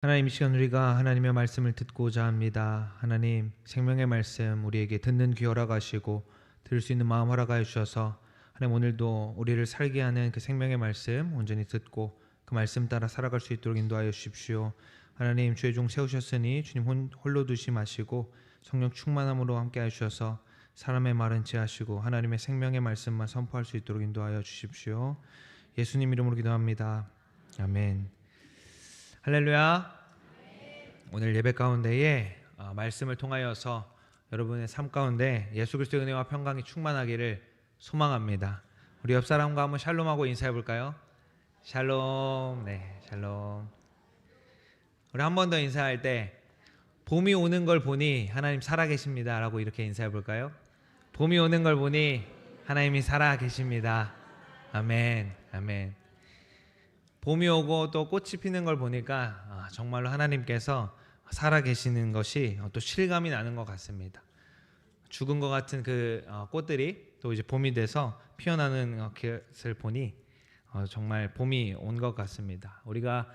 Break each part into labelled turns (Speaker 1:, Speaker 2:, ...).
Speaker 1: 하나님, 이 시간 우리가 하나님의 말씀을 듣고자 합니다. 하나님, 생명의 말씀 우리에게 듣는 귀 허락하시고 들을 수 있는 마음 허락하여 주셔서 하나님, 오늘도 우리를 살게 하는 그 생명의 말씀 온전히 듣고 그 말씀 따라 살아갈 수 있도록 인도하여 주십시오. 하나님, 주의 종 세우셨으니 주님 홀로 두지 마시고 성령 충만함으로 함께 하셔서 사람의 말은 제하시고 하나님의 생명의 말씀만 선포할 수 있도록 인도하여 주십시오. 예수님 이름으로 기도합니다. 아멘. 할렐루야. 오늘 예배 가운데에 말씀을 통하여서 여러분의 삶 가운데 예수 그리스도의 은혜와 평강이 충만하기를 소망합니다. 우리 옆 사람과 한번 샬롬하고 인사해 볼까요? 샬롬. 네, 샬롬. 우리 한 번 더 인사할 때 봄이 오는 걸 보니 하나님 살아계십니다 라고 이렇게 인사해 볼까요? 봄이 오는 걸 보니 하나님이 살아계십니다. 아멘. 아멘. 봄이 오고 또 꽃이 피는 걸 보니까 정말로 하나님께서 살아계시는 것이 또 실감이 나는 것 같습니다. 죽은 것 같은 그 꽃들이 또 이제 봄이 돼서 피어나는 것을 보니 정말 봄이 온 것 같습니다. 우리가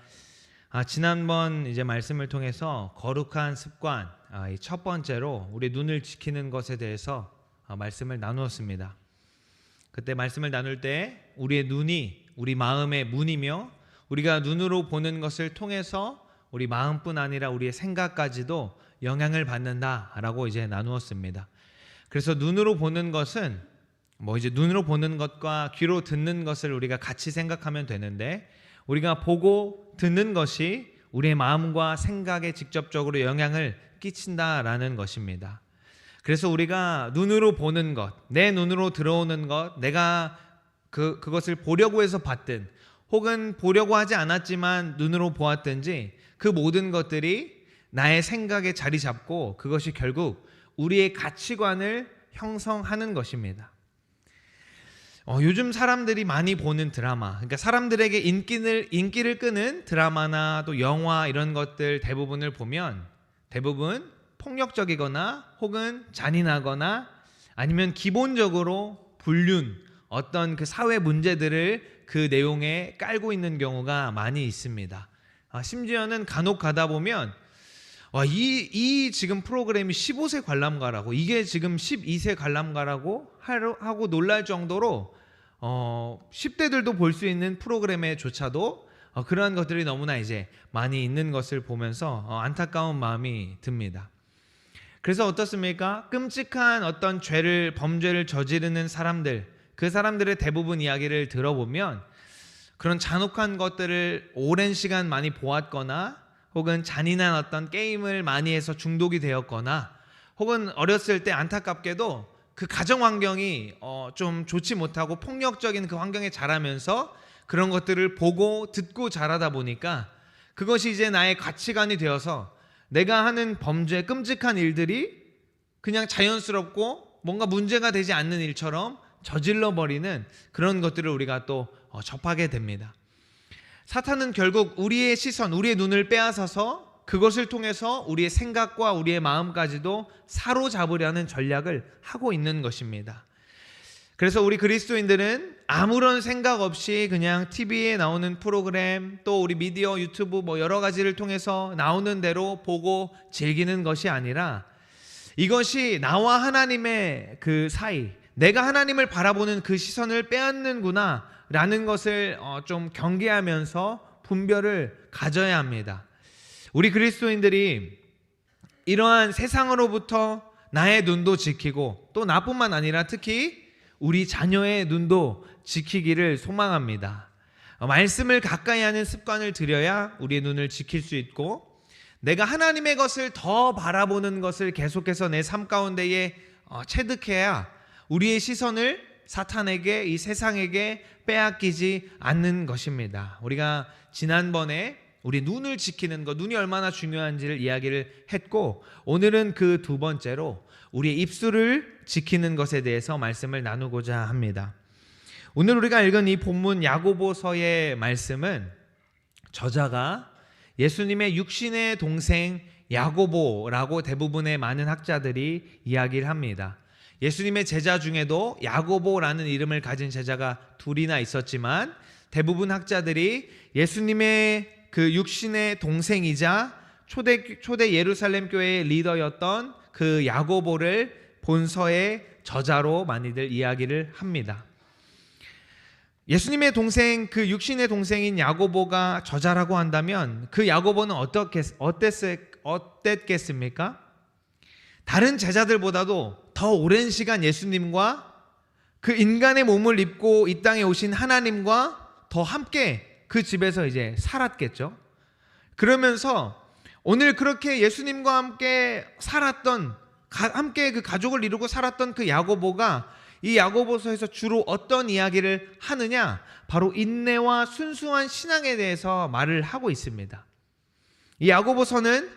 Speaker 1: 지난번 이제 말씀을 통해서 거룩한 습관, 이 첫 번째로 우리 눈을 지키는 것에 대해서 말씀을 나누었습니다. 그때 말씀을 나눌 때 우리의 눈이 우리 마음의 문이며 우리가 눈으로 보는 것을 통해서 우리 마음뿐 아니라 우리의 생각까지도 영향을 받는다라고 이제 나누었습니다. 그래서 눈으로 보는 것은 이제 눈으로 보는 것과 귀로 듣는 것을 우리가 같이 생각하면 되는데, 우리가 보고 듣는 것이 우리의 마음과 생각에 직접적으로 영향을 끼친다라는 것입니다. 그래서 우리가 눈으로 보는 것, 내 눈으로 들어오는 것, 내가 그것을 보려고 해서 봤든 혹은 보려고 하지 않았지만 눈으로 보았든지 그 모든 것들이 나의 생각에 자리 잡고 그것이 결국 우리의 가치관을 형성하는 것입니다. 요즘 사람들이 많이 보는 드라마, 그러니까 사람들에게 인기를 끄는 드라마나 또 영화 이런 것들 대부분을 보면 대부분 폭력적이거나 혹은 잔인하거나 아니면 기본적으로 불륜, 어떤 그 사회 문제들을 그 내용에 깔고 있는 경우가 많이 있습니다. 심지어는 간혹 가다 보면 이 지금 프로그램이 15세 관람가라고, 이게 지금 12세 관람가라고 하고 놀랄 정도로 10대들도 볼 수 있는 프로그램에조차도 그러한 것들이 너무나 이제 많이 있는 것을 보면서 안타까운 마음이 듭니다. 그래서 어떻습니까? 끔찍한 어떤 범죄를 저지르는 사람들, 그 사람들의 대부분 이야기를 들어보면 그런 잔혹한 것들을 오랜 시간 많이 보았거나 혹은 잔인한 어떤 게임을 많이 해서 중독이 되었거나 혹은 어렸을 때 안타깝게도 그 가정 환경이 좀 좋지 못하고 폭력적인 그 환경에 자라면서 그런 것들을 보고 듣고 자라다 보니까 그것이 이제 나의 가치관이 되어서 내가 하는 범죄, 끔찍한 일들이 그냥 자연스럽고 뭔가 문제가 되지 않는 일처럼 저질러버리는 그런 것들을 우리가 또 접하게 됩니다. 사탄은 결국 우리의 시선, 우리의 눈을 빼앗아서 그것을 통해서 우리의 생각과 우리의 마음까지도 사로잡으려는 전략을 하고 있는 것입니다. 그래서 우리 그리스도인들은 아무런 생각 없이 그냥 TV에 나오는 프로그램, 또 우리 미디어, 유튜브 여러 가지를 통해서 나오는 대로 보고 즐기는 것이 아니라 이것이 나와 하나님의 그 사이, 내가 하나님을 바라보는 그 시선을 빼앗는구나 라는 것을 좀 경계하면서 분별을 가져야 합니다. 우리 그리스도인들이 이러한 세상으로부터 나의 눈도 지키고 또 나뿐만 아니라 특히 우리 자녀의 눈도 지키기를 소망합니다. 말씀을 가까이 하는 습관을 들여야 우리의 눈을 지킬 수 있고, 내가 하나님의 것을 더 바라보는 것을 계속해서 내 삶 가운데에 체득해야 우리의 시선을 사탄에게, 이 세상에게 빼앗기지 않는 것입니다. 우리가 지난번에 우리 눈을 지키는 것, 눈이 얼마나 중요한지를 이야기를 했고, 오늘은 그 두 번째로 우리의 입술을 지키는 것에 대해서 말씀을 나누고자 합니다. 오늘 우리가 읽은 이 본문 야고보서의 말씀은 저자가 예수님의 육신의 동생 야고보라고 대부분의 많은 학자들이 이야기를 합니다. 예수님의 제자 중에도 야고보라는 이름을 가진 제자가 둘이나 있었지만 대부분 학자들이 예수님의 그 육신의 동생이자 초대 예루살렘 교회의 리더였던 그 야고보를 본서의 저자로 많이들 이야기를 합니다. 예수님의 동생, 그 육신의 동생인 야고보가 저자라고 한다면 그 야고보는 어땠겠습니까? 다른 제자들보다도 더 오랜 시간 예수님과 그 인간의 몸을 입고 이 땅에 오신 하나님과 더 함께 그 집에서 이제 살았겠죠. 그러면서 오늘 그렇게 예수님과 함께 살았던, 함께 그 가족을 이루고 살았던 그 야고보가 이 야고보서에서 주로 어떤 이야기를 하느냐? 바로 인내와 순수한 신앙에 대해서 말을 하고 있습니다. 이 야고보서는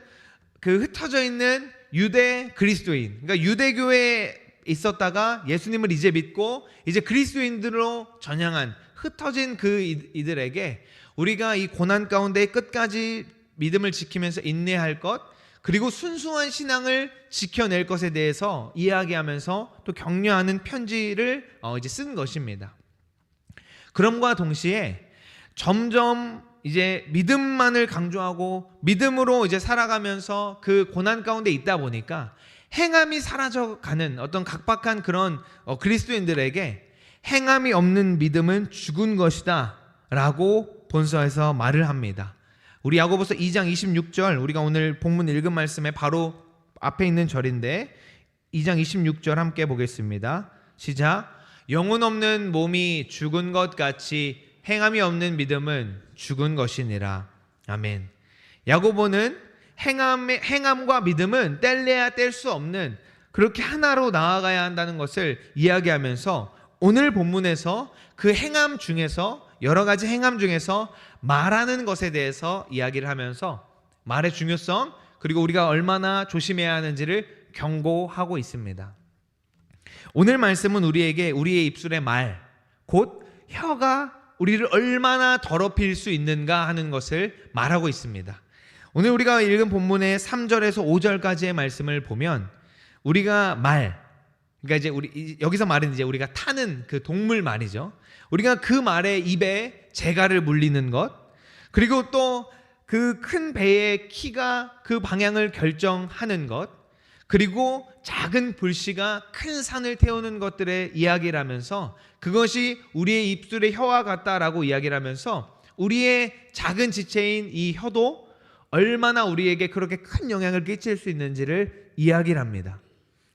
Speaker 1: 그 흩어져 있는 유대 그리스도인, 그러니까 유대교회에 있었다가 예수님을 이제 믿고 이제 그리스도인들로 전향한 흩어진 그 이들에게 우리가 이 고난 가운데 끝까지 믿음을 지키면서 인내할 것, 그리고 순수한 신앙을 지켜낼 것에 대해서 이야기하면서 또 격려하는 편지를 이제 쓴 것입니다. 그럼과 동시에 점점 이제 믿음만을 강조하고 믿음으로 이제 살아가면서 그 고난 가운데 있다 보니까 행함이 사라져가는 어떤 각박한 그런 그리스도인들에게 행함이 없는 믿음은 죽은 것이다 라고 본서에서 말을 합니다. 우리 야고보서 2장 26절, 우리가 오늘 본문 읽은 말씀에 바로 앞에 있는 절인데 2장 26절 함께 보겠습니다. 시작. 영혼 없는 몸이 죽은 것 같이 행함이 없는 믿음은 죽은 것이니라. 아멘. 야고보는 행함과 믿음은 뗄래야 뗄 수 없는, 그렇게 하나로 나아가야 한다는 것을 이야기하면서 오늘 본문에서 그 행함 중에서, 여러 가지 행함 중에서 말하는 것에 대해서 이야기를 하면서 말의 중요성, 그리고 우리가 얼마나 조심해야 하는지를 경고하고 있습니다. 오늘 말씀은 우리에게 우리의 입술의 말, 곧 혀가 우리를 얼마나 더럽힐 수 있는가 하는 것을 말하고 있습니다. 오늘 우리가 읽은 본문의 3절에서 5절까지의 말씀을 보면 우리가 그러니까 이제 여기서 말은 이제 우리가 타는 그 동물 말이죠. 우리가 그 말에 입에 재갈을 물리는 것, 그리고 또 그 큰 배의 키가 그 방향을 결정하는 것, 그리고 작은 불씨가 큰 산을 태우는 것들의 이야기를 하면서 그것이 우리의 입술의 혀와 같다라고 이야기를 하면서 우리의 작은 지체인 이 혀도 얼마나 우리에게 그렇게 큰 영향을 끼칠 수 있는지를 이야기를 합니다.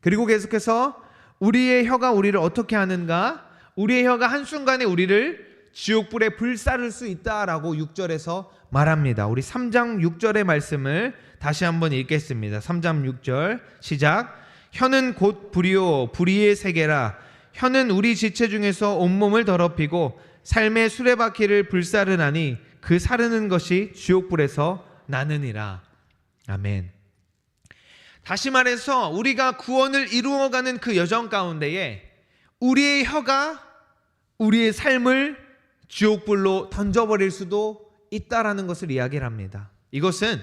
Speaker 1: 그리고 계속해서 우리의 혀가 우리를 어떻게 하는가? 우리의 혀가 한순간에 우리를 지옥불에 불사를 수 있다라고 6절에서 말합니다. 우리 3장 6절의 말씀을 다시 한번 읽겠습니다. 3장 6절 시작. 혀는 곧 불이요 불의의 세계라. 혀는 우리 지체 중에서 온몸을 더럽히고 삶의 수레바퀴를 불사르나니 그 사르는 것이 지옥불에서 나느니라. 아멘. 다시 말해서 우리가 구원을 이루어가는 그 여정 가운데에 우리의 혀가 우리의 삶을 지옥불로 던져버릴 수도 있다라는 것을 이야기를 합니다. 이것은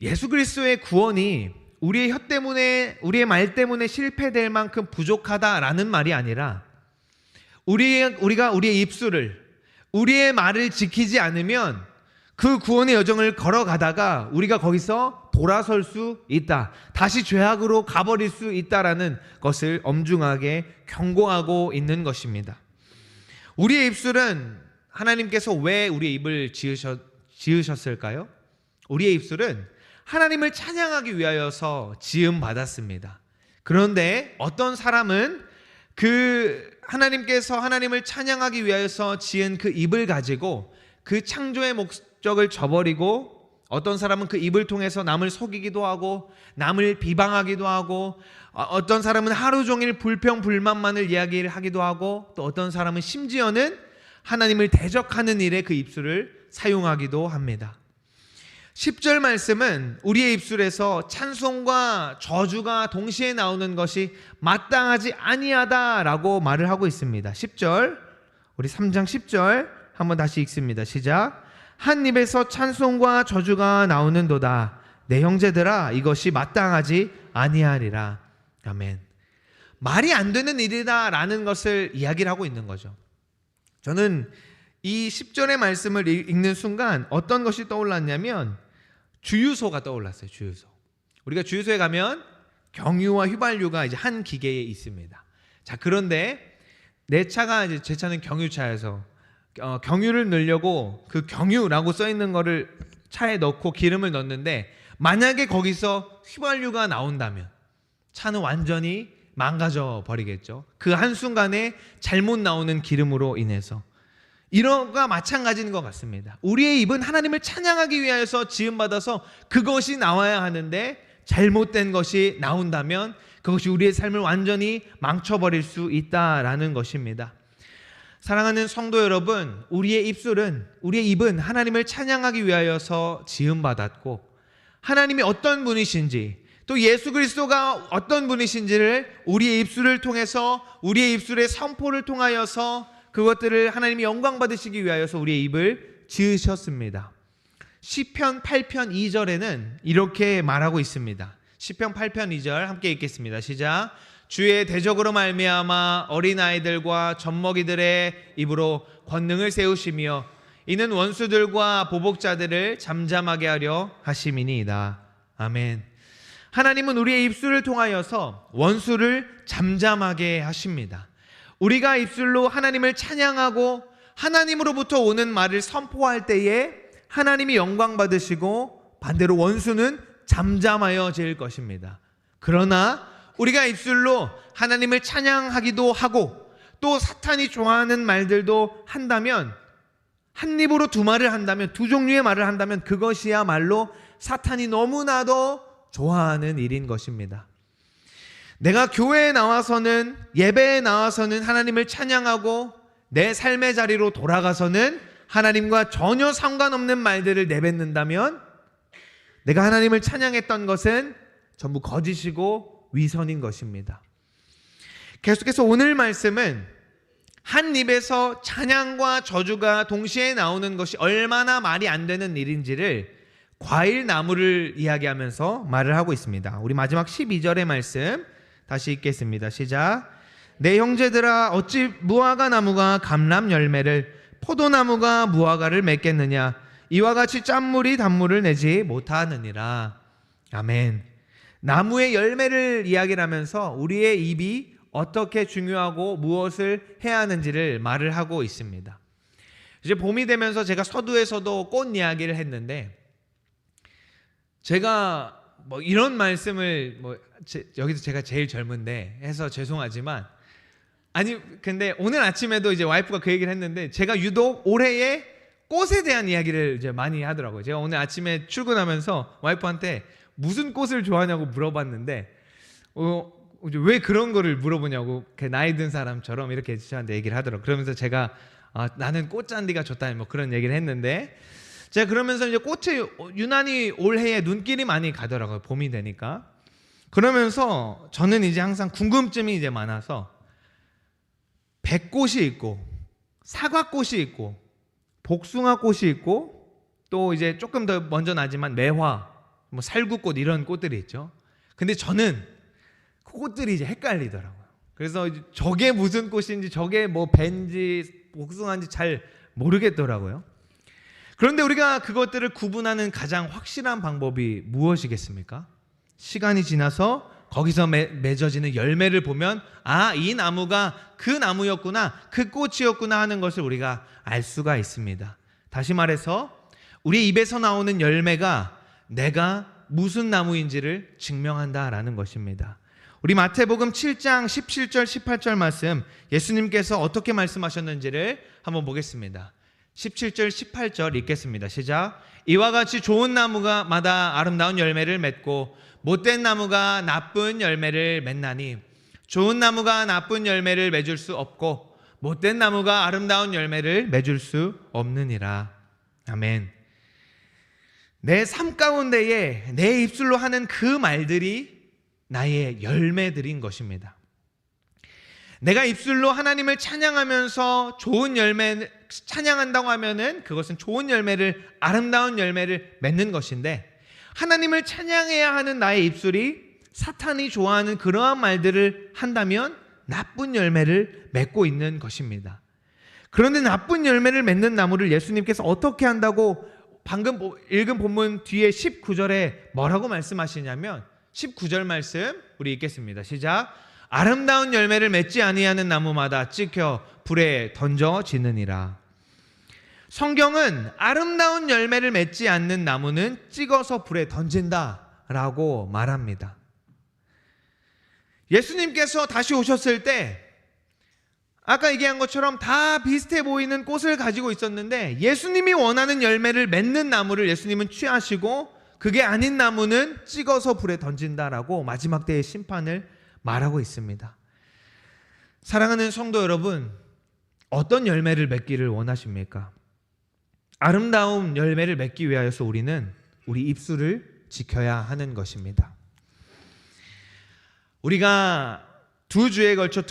Speaker 1: 예수 그리스도의 구원이 우리의 혀 때문에, 우리의 말 때문에 실패될 만큼 부족하다라는 말이 아니라 우리가 우리의 입술을, 우리의 말을 지키지 않으면 그 구원의 여정을 걸어가다가 우리가 거기서 돌아설 수 있다, 다시 죄악으로 가버릴 수 있다라는 것을 엄중하게 경고하고 있는 것입니다. 우리의 입술은 하나님께서 왜 우리의 입을 지으셨을까요? 우리의 입술은 하나님을 찬양하기 위하여서 지음 받았습니다. 그런데 어떤 사람은 그 하나님께서 하나님을 찬양하기 위하여서 지은 그 입을 가지고 그 창조의 목적을 저버리고, 어떤 사람은 그 입을 통해서 남을 속이기도 하고 남을 비방하기도 하고, 어떤 사람은 하루 종일 불평불만만을 이야기를 하기도 하고, 또 어떤 사람은 심지어는 하나님을 대적하는 일에 그 입술을 사용하기도 합니다. 10절 말씀은 우리의 입술에서 찬송과 저주가 동시에 나오는 것이 마땅하지 아니하다라고 말을 하고 있습니다. 10절, 우리 3장 10절 한번 다시 읽습니다. 시작. 한 입에서 찬송과 저주가 나오는도다. 내 형제들아, 이것이 마땅하지 아니하리라. 아멘. 말이 안 되는 일이다라는 것을 이야기를 하고 있는 거죠. 저는 이 10절의 말씀을 읽는 순간 어떤 것이 떠올랐냐면 주유소가 떠올랐어요. 주유소. 우리가 주유소에 가면 경유와 휘발유가 이제 한 기계에 있습니다. 자, 그런데 내 차가 이제 제 차는 경유차여서 경유를 넣으려고 그 경유라고 써 있는 거를 차에 넣고 기름을 넣는데 만약에 거기서 휘발유가 나온다면 차는 완전히 망가져 버리겠죠. 그 한순간에 잘못 나오는 기름으로 인해서. 이런가 마찬가지인 것 같습니다. 우리의 입은 하나님을 찬양하기 위하여서 지음받아서 그것이 나와야 하는데 잘못된 것이 나온다면 그것이 우리의 삶을 완전히 망쳐버릴 수 있다라는 것입니다. 사랑하는 성도 여러분, 우리의 입은 하나님을 찬양하기 위하여서 지음받았고 하나님이 어떤 분이신지 또 예수 그리스도가 어떤 분이신지를 우리의 입술을 통해서 우리의 입술의 선포를 통하여서 그것들을 하나님이 영광 받으시기 위하여서 우리의 입을 지으셨습니다. 시편 8편 2절에는 이렇게 말하고 있습니다. 시편 8편 2절 함께 읽겠습니다. 시작. 주의 대적으로 말미암아 어린아이들과 젖먹이들의 입으로 권능을 세우시며 이는 원수들과 보복자들을 잠잠하게 하려 하심이니이다. 아멘. 하나님은 우리의 입술을 통하여서 원수를 잠잠하게 하십니다. 우리가 입술로 하나님을 찬양하고 하나님으로부터 오는 말을 선포할 때에 하나님이 영광 받으시고 반대로 원수는 잠잠하여질 것입니다. 그러나 우리가 입술로 하나님을 찬양하기도 하고 또 사탄이 좋아하는 말들도 한다면 한 입으로 두 말을 한다면 두 종류의 말을 한다면 그것이야말로 사탄이 너무나도 좋아하는 일인 것입니다. 내가 교회에 나와서는 예배에 나와서는 하나님을 찬양하고 내 삶의 자리로 돌아가서는 하나님과 전혀 상관없는 말들을 내뱉는다면 내가 하나님을 찬양했던 것은 전부 거짓이고 위선인 것입니다. 계속해서 오늘 말씀은 한 입에서 찬양과 저주가 동시에 나오는 것이 얼마나 말이 안 되는 일인지를 과일 나무를 이야기하면서 말을 하고 있습니다. 우리 마지막 12절의 말씀 다시 읽겠습니다. 시작. 내 형제들아 어찌 무화과 나무가 감람 열매를 포도나무가 무화과를 맺겠느냐. 이와 같이 짠물이 단물을 내지 못하느니라. 아멘. 나무의 열매를 이야기를 하면서 우리의 입이 어떻게 중요하고 무엇을 해야 하는지를 말을 하고 있습니다. 이제 봄이 되면서 제가 서두에서도 꽃 이야기를 했는데 제가 이런 말씀을 여기서 제가 제일 젊은데 해서 죄송하지만 근데 오늘 아침에도 이제 와이프가 그 얘기를 했는데 제가 유독 올해의 꽃에 대한 이야기를 이제 많이 하더라고요. 제가 오늘 아침에 출근하면서 와이프한테 무슨 꽃을 좋아하냐고 물어봤는데 왜 그런 거를 물어보냐고 나이 든 사람처럼 이렇게 저한테 얘기를 하더라고요. 그러면서 제가 나는 꽃잔디가 좋다 그런 얘기를 했는데 제가 그러면서 이제 꽃에 유난히 올해에 눈길이 많이 가더라고요. 봄이 되니까. 그러면서 저는 이제 항상 궁금증이 이제 많아서 백꽃이 있고 사과꽃이 있고 복숭아꽃이 있고 또 이제 조금 더 먼저 나지만 매화, 살구꽃 이런 꽃들이 있죠. 근데 저는 그 꽃들이 이제 헷갈리더라고요. 그래서 저게 무슨 꽃인지 저게 벤지 복숭아인지 잘 모르겠더라고요. 그런데 우리가 그것들을 구분하는 가장 확실한 방법이 무엇이겠습니까? 시간이 지나서 거기서 맺어지는 열매를 보면 이 나무가 그 나무였구나, 그 꽃이었구나 하는 것을 우리가 알 수가 있습니다. 다시 말해서 우리 입에서 나오는 열매가 내가 무슨 나무인지를 증명한다라는 것입니다. 우리 마태복음 7장 17절 18절 말씀 예수님께서 어떻게 말씀하셨는지를 한번 보겠습니다. 17절 18절 읽겠습니다. 시작. 이와 같이 좋은 나무가 마다 아름다운 열매를 맺고 못된 나무가 나쁜 열매를 맺나니 좋은 나무가 나쁜 열매를 맺을 수 없고 못된 나무가 아름다운 열매를 맺을 수 없느니라. 아멘. 내 삶 가운데에 내 입술로 하는 그 말들이 나의 열매들인 것입니다. 내가 입술로 하나님을 찬양하면서 좋은 열매 찬양한다고 하면은 그것은 좋은 열매를 아름다운 열매를 맺는 것인데 하나님을 찬양해야 하는 나의 입술이 사탄이 좋아하는 그러한 말들을 한다면 나쁜 열매를 맺고 있는 것입니다. 그런데 나쁜 열매를 맺는 나무를 예수님께서 어떻게 한다고 방금 읽은 본문 뒤에 19절에 뭐라고 말씀하시냐면 19절 말씀 우리 읽겠습니다. 시작. 아름다운 열매를 맺지 아니하는 나무마다 찍혀 불에 던져지느니라. 성경은 아름다운 열매를 맺지 않는 나무는 찍어서 불에 던진다라고 말합니다. 예수님께서 다시 오셨을 때 아까 얘기한 것처럼 다 비슷해 보이는 꽃을 가지고 있었는데 예수님이 원하는 열매를 맺는 나무를 예수님은 취하시고 그게 아닌 나무는 찍어서 불에 던진다라고 마지막 때의 심판을 말하고 있습니다. 사랑하는 성도 여러분, 어떤 열매를 맺기를 원하십니까? 아름다운 열매를 맺기 위하여서 우리는 우리 입술을 지켜야 하는 것입니다. 우리가 두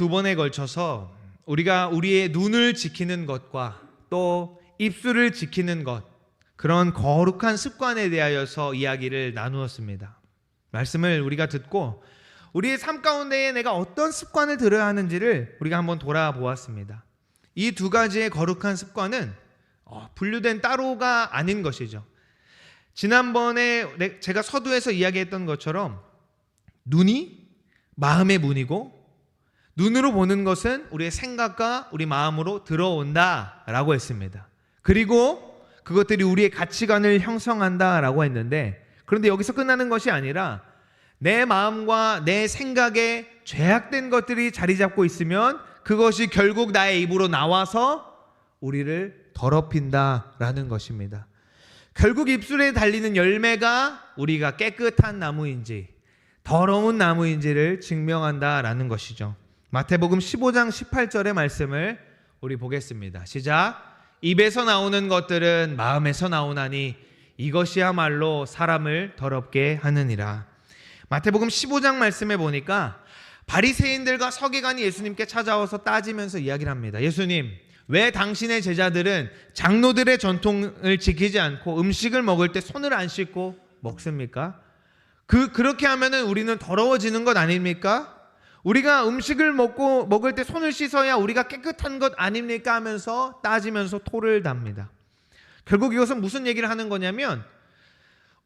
Speaker 1: 번에 걸쳐서 우리가 우리의 눈을 지키는 것과 또 입술을 지키는 것, 그런 거룩한 습관에 대하여서 이야기를 나누었습니다. 말씀을 우리가 듣고 우리의 삶 가운데에 내가 어떤 습관을 들여야 하는지를 우리가 한번 돌아보았습니다. 이 두 가지의 거룩한 습관은 분류된 따로가 아닌 것이죠. 지난번에 제가 서두에서 이야기했던 것처럼 눈이 마음의 문이고 눈으로 보는 것은 우리의 생각과 우리 마음으로 들어온다라고 했습니다. 그리고 그것들이 우리의 가치관을 형성한다라고 했는데, 그런데 여기서 끝나는 것이 아니라 내 마음과 내 생각에 죄악된 것들이 자리 잡고 있으면 그것이 결국 나의 입으로 나와서 우리를 더럽힌다라는 것입니다. 결국 입술에 달리는 열매가 우리가 깨끗한 나무인지 더러운 나무인지를 증명한다라는 것이죠. 마태복음 15장 18절의 말씀을 우리 보겠습니다. 시작. 입에서 나오는 것들은 마음에서 나오나니 이것이야말로 사람을 더럽게 하느니라. 마태복음 15장 말씀에 보니까 바리새인들과 서기관이 예수님께 찾아와서 따지면서 이야기를 합니다. 예수님, 왜 당신의 제자들은 장로들의 전통을 지키지 않고 음식을 먹을 때 손을 안 씻고 먹습니까? 그렇게 하면은 우리는 더러워지는 것 아닙니까? 우리가 음식을 먹을 때 손을 씻어야 우리가 깨끗한 것 아닙니까? 하면서 따지면서 토를 답니다. 결국 이것은 무슨 얘기를 하는 거냐면,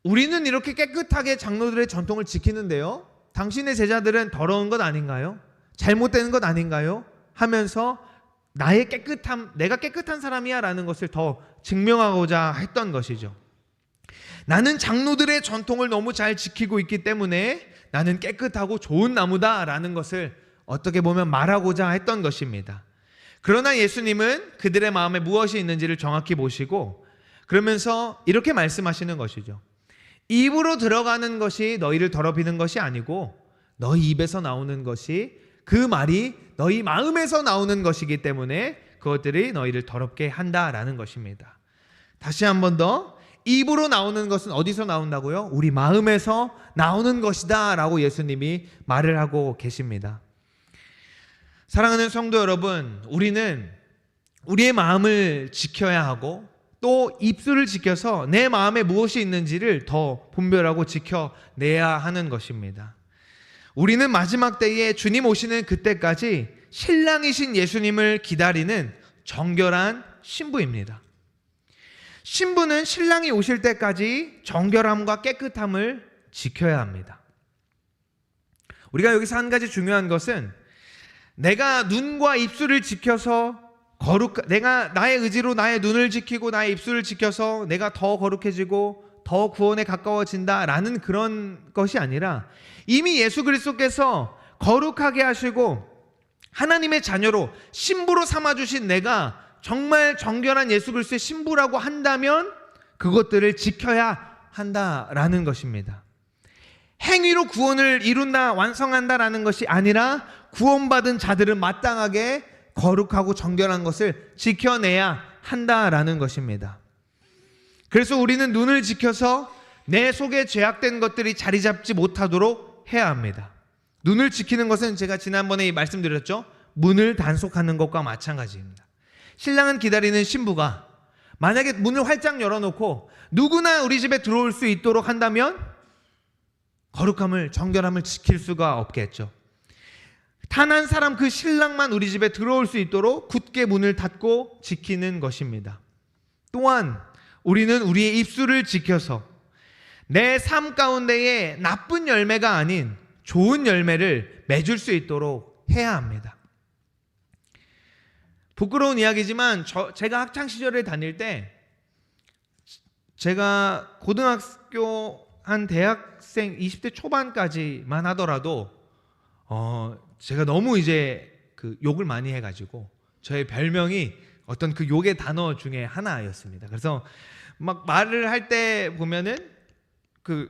Speaker 1: 우리는 이렇게 깨끗하게 장로들의 전통을 지키는데요, 당신의 제자들은 더러운 것 아닌가요? 잘못된 것 아닌가요? 하면서 내가 깨끗한 사람이야 라는 것을 더 증명하고자 했던 것이죠. 나는 장로들의 전통을 너무 잘 지키고 있기 때문에 나는 깨끗하고 좋은 나무다 라는 것을 어떻게 보면 말하고자 했던 것입니다. 그러나 예수님은 그들의 마음에 무엇이 있는지를 정확히 보시고 그러면서 이렇게 말씀하시는 것이죠. 입으로 들어가는 것이 너희를 더럽히는 것이 아니고 너희 입에서 나오는 것이, 그 말이 너희 마음에서 나오는 것이기 때문에 그것들이 너희를 더럽게 한다라는 것입니다. 다시 한 번 더, 입으로 나오는 것은 어디서 나온다고요? 우리 마음에서 나오는 것이다 라고 예수님이 말을 하고 계십니다. 사랑하는 성도 여러분, 우리는 우리의 마음을 지켜야 하고 또 입술을 지켜서 내 마음에 무엇이 있는지를 더 분별하고 지켜내야 하는 것입니다. 우리는 마지막 때에 주님 오시는 그때까지 신랑이신 예수님을 기다리는 정결한 신부입니다. 신부는 신랑이 오실 때까지 정결함과 깨끗함을 지켜야 합니다. 우리가 여기서 한 가지 중요한 것은, 내가 눈과 입술을 지켜서 내가 나의 의지로 나의 눈을 지키고 나의 입술을 지켜서 내가 더 거룩해지고 더 구원에 가까워진다라는 그런 것이 아니라, 이미 예수 그리스도께서 거룩하게 하시고 하나님의 자녀로 신부로 삼아주신 내가 정말 정결한 예수 그리스도의 신부라고 한다면 그것들을 지켜야 한다라는 것입니다. 행위로 구원을 이룬다, 완성한다라는 것이 아니라 구원받은 자들은 마땅하게 거룩하고 정결한 것을 지켜내야 한다라는 것입니다. 그래서 우리는 눈을 지켜서 내 속에 죄악된 것들이 자리 잡지 못하도록 해야 합니다. 눈을 지키는 것은 제가 지난번에 말씀드렸죠. 문을 단속하는 것과 마찬가지입니다. 신랑은 기다리는 신부가 만약에 문을 활짝 열어놓고 누구나 우리 집에 들어올 수 있도록 한다면 거룩함을, 정결함을 지킬 수가 없겠죠. 단 한 사람 그 신랑만 우리 집에 들어올 수 있도록 굳게 문을 닫고 지키는 것입니다. 또한 우리는 우리의 입술을 지켜서 내 삶 가운데에 나쁜 열매가 아닌 좋은 열매를 맺을 수 있도록 해야 합니다. 부끄러운 이야기지만 제가 학창시절에 다닐 때, 제가 고등학교 한 대학생 20대 초반까지만 하더라도 제가 너무 이제 그 욕을 많이 해가지고 저의 별명이 어떤 그 욕의 단어 중에 하나였습니다. 그래서 막 말을 할 때 보면은 그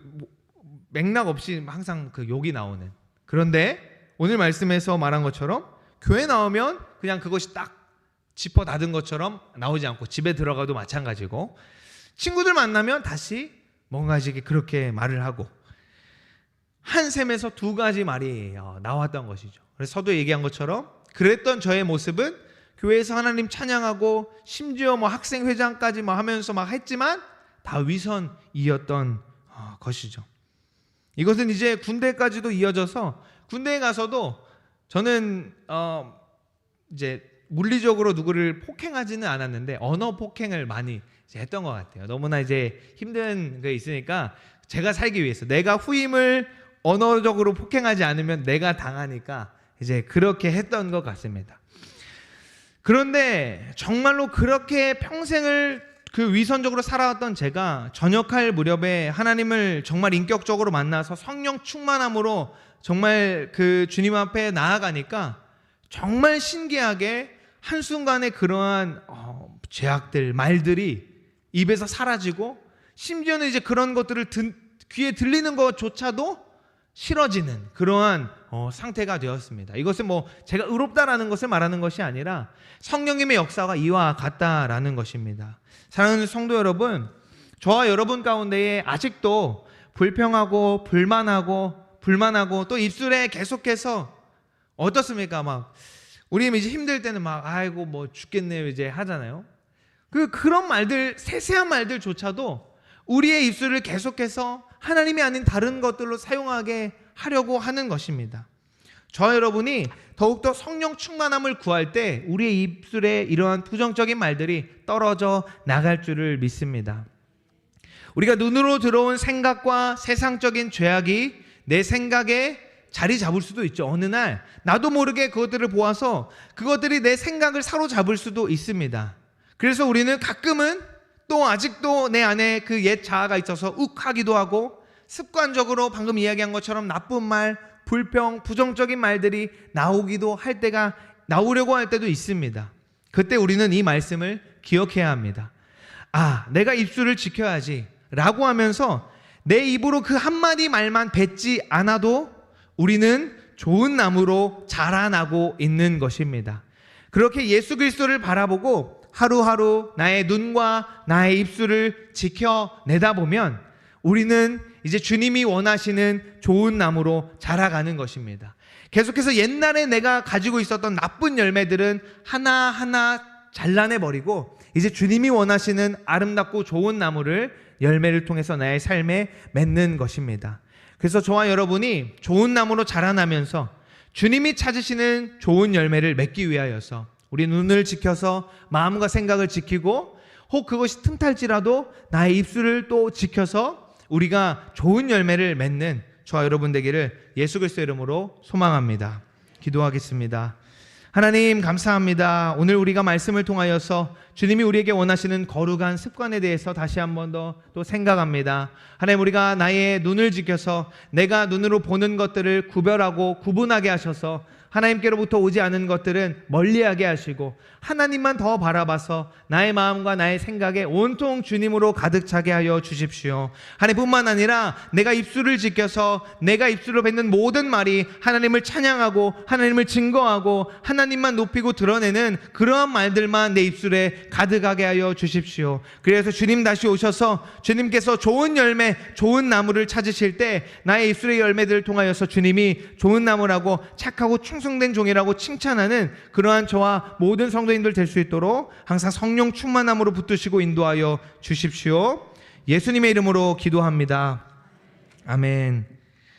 Speaker 1: 맥락 없이 항상 그 욕이 나오는. 그런데 오늘 말씀에서 말한 것처럼 교회 나오면 그냥 그것이 딱 짚어 닫은 것처럼 나오지 않고, 집에 들어가도 마찬가지고, 친구들 만나면 다시 뭔가 이렇게 그렇게 말을 하고, 한 셈에서 두 가지 말이 나왔던 것이죠. 그래서 서두에 얘기한 것처럼 그랬던 저의 모습은 교회에서 하나님 찬양하고 심지어 뭐 학생회장까지 막 하면서 막 했지만 다 위선이었던 것이죠. 이것은 이제 군대까지도 이어져서, 군대에 가서도 저는 이제 물리적으로 누구를 폭행하지는 않았는데 언어 폭행을 많이 이제 했던 것 같아요. 너무나 이제 힘든 게 있으니까 제가 살기 위해서 내가 후임을 언어적으로 폭행하지 않으면 내가 당하니까 이제 그렇게 했던 것 같습니다. 그런데 정말로 그렇게 평생을 그 위선적으로 살아왔던 제가 전역할 무렵에 하나님을 정말 인격적으로 만나서 성령 충만함으로 정말 그 주님 앞에 나아가니까 정말 신기하게 한순간에 그러한 죄악들, 말들이 입에서 사라지고, 심지어는 이제 그런 것들을 귀에 들리는 것조차도 싫어지는 그러한 상태가 되었습니다. 이것은 뭐 제가 의롭다라는 것을 말하는 것이 아니라 성령님의 역사가 이와 같다라는 것입니다. 사랑하는 성도 여러분, 저와 여러분 가운데에 아직도 불평하고 불만하고 또 입술에 계속해서 어떻습니까? 막 우리 이제 힘들 때는 막 아이고 뭐 죽겠네요 이제 하잖아요. 그런 말들, 세세한 말들조차도 우리의 입술을 계속해서 하나님이 아닌 다른 것들로 사용하게 하려고 하는 것입니다. 저와 여러분이 더욱더 성령 충만함을 구할 때 우리의 입술에 이러한 부정적인 말들이 떨어져 나갈 줄을 믿습니다. 우리가 눈으로 들어온 생각과 세상적인 죄악이 내 생각에 자리 잡을 수도 있죠. 어느 날 나도 모르게 그것들을 보아서 그것들이 내 생각을 사로잡을 수도 있습니다. 그래서 우리는 가끔은 또 아직도 내 안에 그 옛 자아가 있어서 욱하기도 하고, 습관적으로 방금 이야기한 것처럼 나쁜 말, 불평, 부정적인 말들이 나오려고 할 때도 있습니다. 그때 우리는 이 말씀을 기억해야 합니다. 내가 입술을 지켜야지 라고 하면서 내 입으로 그 한마디 말만 뱉지 않아도 우리는 좋은 나무로 자라나고 있는 것입니다. 그렇게 예수 그리스도를 바라보고 하루하루 나의 눈과 나의 입술을 지켜내다 보면 우리는 이제 주님이 원하시는 좋은 나무로 자라가는 것입니다. 계속해서 옛날에 내가 가지고 있었던 나쁜 열매들은 하나하나 잘라내버리고 이제 주님이 원하시는 아름답고 좋은 나무를, 열매를 통해서 나의 삶에 맺는 것입니다. 그래서 저와 여러분이 좋은 나무로 자라나면서 주님이 찾으시는 좋은 열매를 맺기 위하여서 우리 눈을 지켜서 마음과 생각을 지키고, 혹 그것이 틈탈지라도 나의 입술을 또 지켜서 우리가 좋은 열매를 맺는 저와 여러분 되기를 예수 그리스도의 이름으로 소망합니다. 기도하겠습니다. 하나님 감사합니다. 오늘 우리가 말씀을 통하여서 주님이 우리에게 원하시는 거룩한 습관에 대해서 다시 한 번 더 또 생각합니다. 하나님, 우리가 나의 눈을 지켜서 내가 눈으로 보는 것들을 구별하고 구분하게 하셔서 하나님께로부터 오지 않은 것들은 멀리하게 하시고 하나님만 더 바라봐서 나의 마음과 나의 생각에 온통 주님으로 가득 차게 하여 주십시오. 하나님뿐만 아니라 내가 입술을 지켜서 내가 입술로 뱉는 모든 말이 하나님을 찬양하고 하나님을 증거하고 하나님만 높이고 드러내는 그러한 말들만 내 입술에 가득하게 하여 주십시오. 그래서 주님 다시 오셔서 주님께서 좋은 열매, 좋은 나무를 찾으실 때 나의 입술의 열매들을 통하여서 주님이 좋은 나무라고 착하고 충성된 종이라고 칭찬하는 그러한 저와 모든 성도님들 될 수 있도록 항상 성령 충만함으로 붙드시고 인도하여 주십시오. 예수님의 이름으로 기도합니다. 아멘.